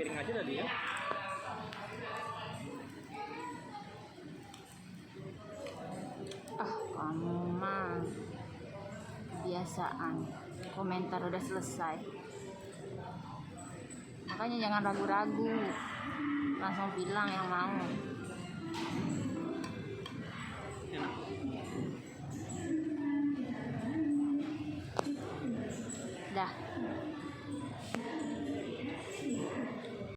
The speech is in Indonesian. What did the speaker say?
piring aja tadi ya. Kamu mah kebiasaan komentar udah selesai, makanya jangan ragu-ragu, langsung bilang yang mau. Enak. Dah.